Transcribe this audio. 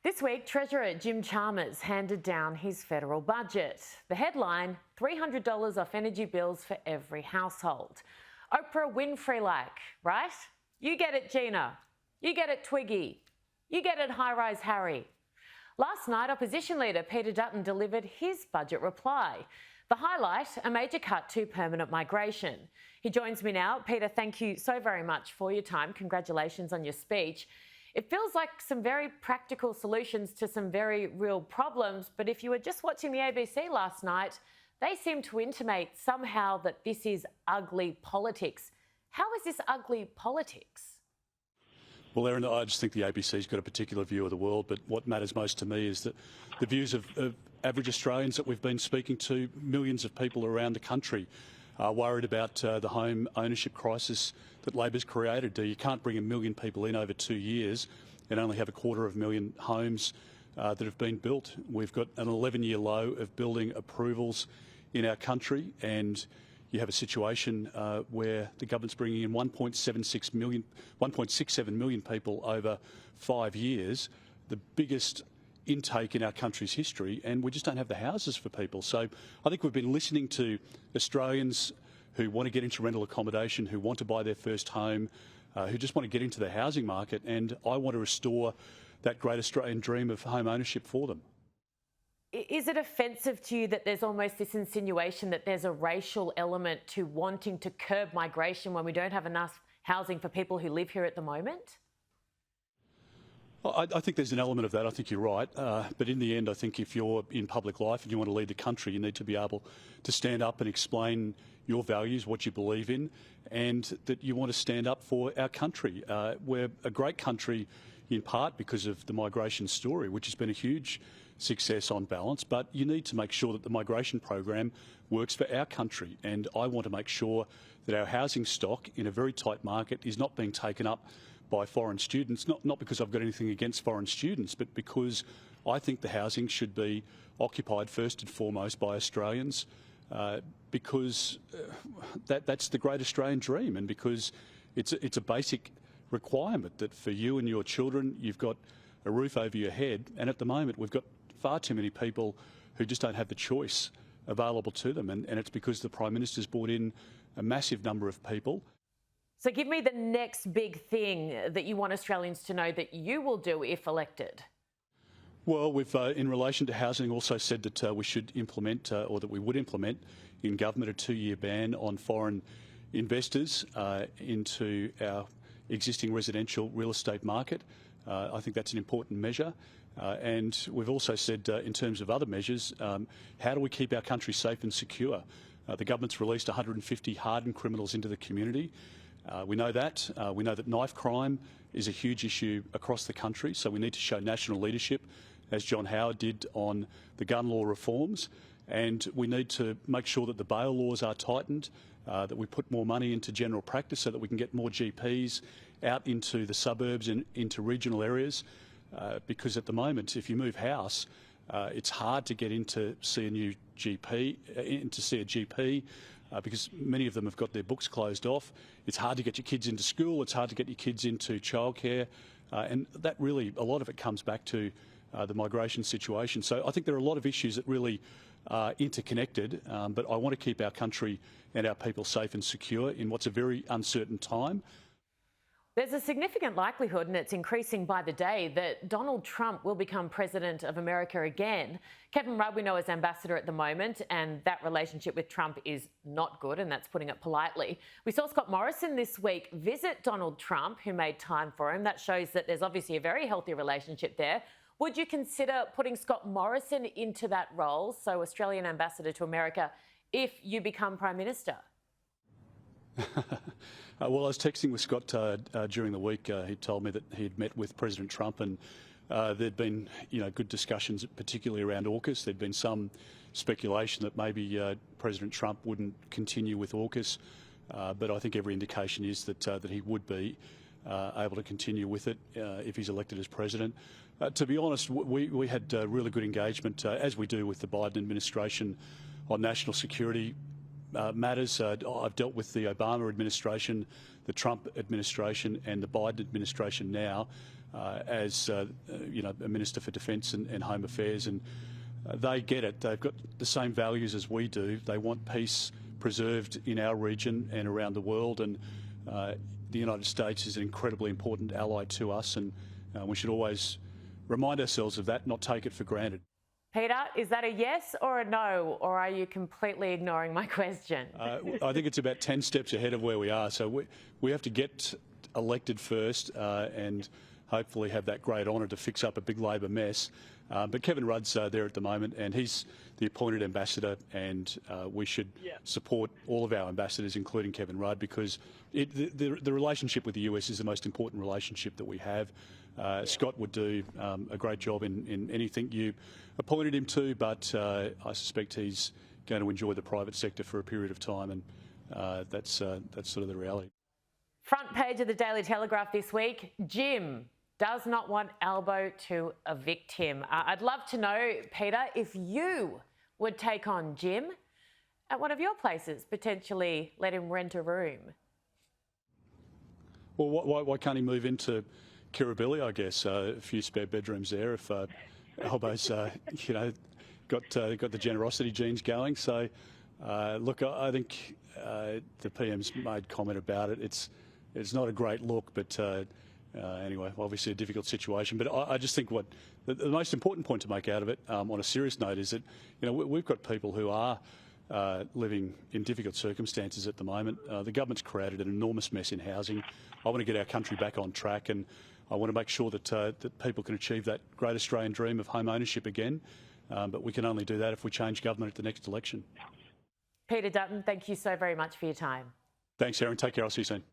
This week, Treasurer Jim Chalmers handed down his federal budget. The headline, $300 off energy bills for every household. Oprah Winfrey-like, right? You get it, Gina. You get it, Twiggy. You get it, High-Rise Harry. Last night, opposition leader Peter Dutton delivered his budget reply. The highlight, a major cut to permanent migration. He joins me now. Peter, thank you so very much for your time. Congratulations on your speech. It feels like some very practical solutions to some very real problems, but if you were just watching the ABC last night, they seem to intimate somehow that this is ugly politics. How is this ugly politics? Well, Erin, I just think the ABC's got a particular view of the world, but what matters most to me is that the views of average Australians that we've been speaking to, millions of people around the country, are worried about the home ownership crisis that Labor's created. You can't bring 1 million people in over 2 years and only have 250,000 homes that have been built. We've got an 11-year low of building approvals in our country, and you have a situation where the government's bringing in 1.67 million people over 5 years, the biggest intake in our country's history, and we just don't have the houses for people. So I think we've been listening to Australians who want to get into rental accommodation, who want to buy their first home, who just want to get into the housing market, and I want to restore that great Australian dream of home ownership for them. Is it offensive to you that there's almost this insinuation that there's a racial element to wanting to curb migration when we don't have enough housing for people who live here at the moment? I think there's an element of that. I think you're right. But in the end, I think if you're in public life and you want to lead the country, you need to be able to stand up and explain your values, what you believe in, and that you want to stand up for our country. We're a great country in part because of the migration story, which has been a huge success on balance, but you need to make sure that the migration program works for our country. And I want to make sure that our housing stock in a very tight market is not being taken up by foreign students, not because I've got anything against foreign students, but because I think the housing should be occupied first and foremost by Australians, because that's the great Australian dream, and because it's a basic requirement that for you and your children you've got a roof over your head. And at the moment we've got far too many people who just don't have the choice available to them, and it's because the Prime Minister's brought in a massive number of people. So give me the next big thing that you want Australians to know that you will do if elected. Well, we've, in relation to housing, also said that we should implement, or that we would implement in government, a 2-year ban on foreign investors into our existing residential real estate market. I think that's an important measure. And we've also said, in terms of other measures, how do we keep our country safe and secure? The government's released 150 hardened criminals into the community. We know that. We know that knife crime is a huge issue across the country, so we need to show national leadership, as John Howard did on the gun law reforms. And we need to make sure that the bail laws are tightened, that we put more money into general practice so that we can get more GPs out into the suburbs and into regional areas. Because at the moment, if you move house, it's hard to get in to see a new GP, because many of them have got their books closed off. It's hard to get your kids into school. It's hard to get your kids into childcare. And that really, a lot of it comes back to the migration situation. So I think there are a lot of issues that really are interconnected, but I want to keep our country and our people safe and secure in what's a very uncertain time. There's a significant likelihood, and it's increasing by the day, that Donald Trump will become president of America again. Kevin Rudd, we know, is ambassador at the moment, and that relationship with Trump is not good, and that's putting it politely. We saw Scott Morrison this week visit Donald Trump, who made time for him. That shows that there's obviously a very healthy relationship there. Would you consider putting Scott Morrison into that role, so Australian ambassador to America, if you become Prime Minister? Well, I was texting with Scott during the week. He told me that he'd met with President Trump, and there'd been, good discussions, particularly around AUKUS. There'd been some speculation that maybe President Trump wouldn't continue with AUKUS, but I think every indication is that he would be able to continue with it if he's elected as president. To be honest, we had really good engagement, as we do with the Biden administration, on national security matters. I've dealt with the Obama administration, the Trump administration and the Biden administration now as a Minister for Defence and Home Affairs, and they get it. They've got the same values as we do. They want peace preserved in our region and around the world, and the United States is an incredibly important ally to us, and we should always remind ourselves of that, not take it for granted. Peter, is that a yes or a no, or are you completely ignoring my question? I think it's about 10 steps ahead of where we are. So we have to get elected first and hopefully have that great honour to fix up a big Labor mess. But Kevin Rudd's there at the moment, and he's the appointed ambassador, and we should support all of our ambassadors, including Kevin Rudd, because the relationship with the US is the most important relationship that we have. Scott would do a great job in anything you appointed him to, but I suspect he's going to enjoy the private sector for a period of time, and that's sort of the reality. Front page of the Daily Telegraph this week, Jim does not want Albo to evict him. I'd love to know, Peter, if you would take on Jim at one of your places, potentially let him rent a room. Well, why can't he move into Kirribilli, I guess? A few spare bedrooms there if Albo's, got the generosity genes going. So, look, I think the PM's made comment about it. It's not a great look, but anyway, obviously a difficult situation. But I just think what the most important point to make out of it, on a serious note, is that we've got people who are living in difficult circumstances at the moment. The government's created an enormous mess in housing. I want to get our country back on track, and I want to make sure that that people can achieve that great Australian dream of home ownership again. But we can only do that if we change government at the next election. Peter Dutton, thank you so very much for your time. Thanks, Erin. Take care. I'll see you soon.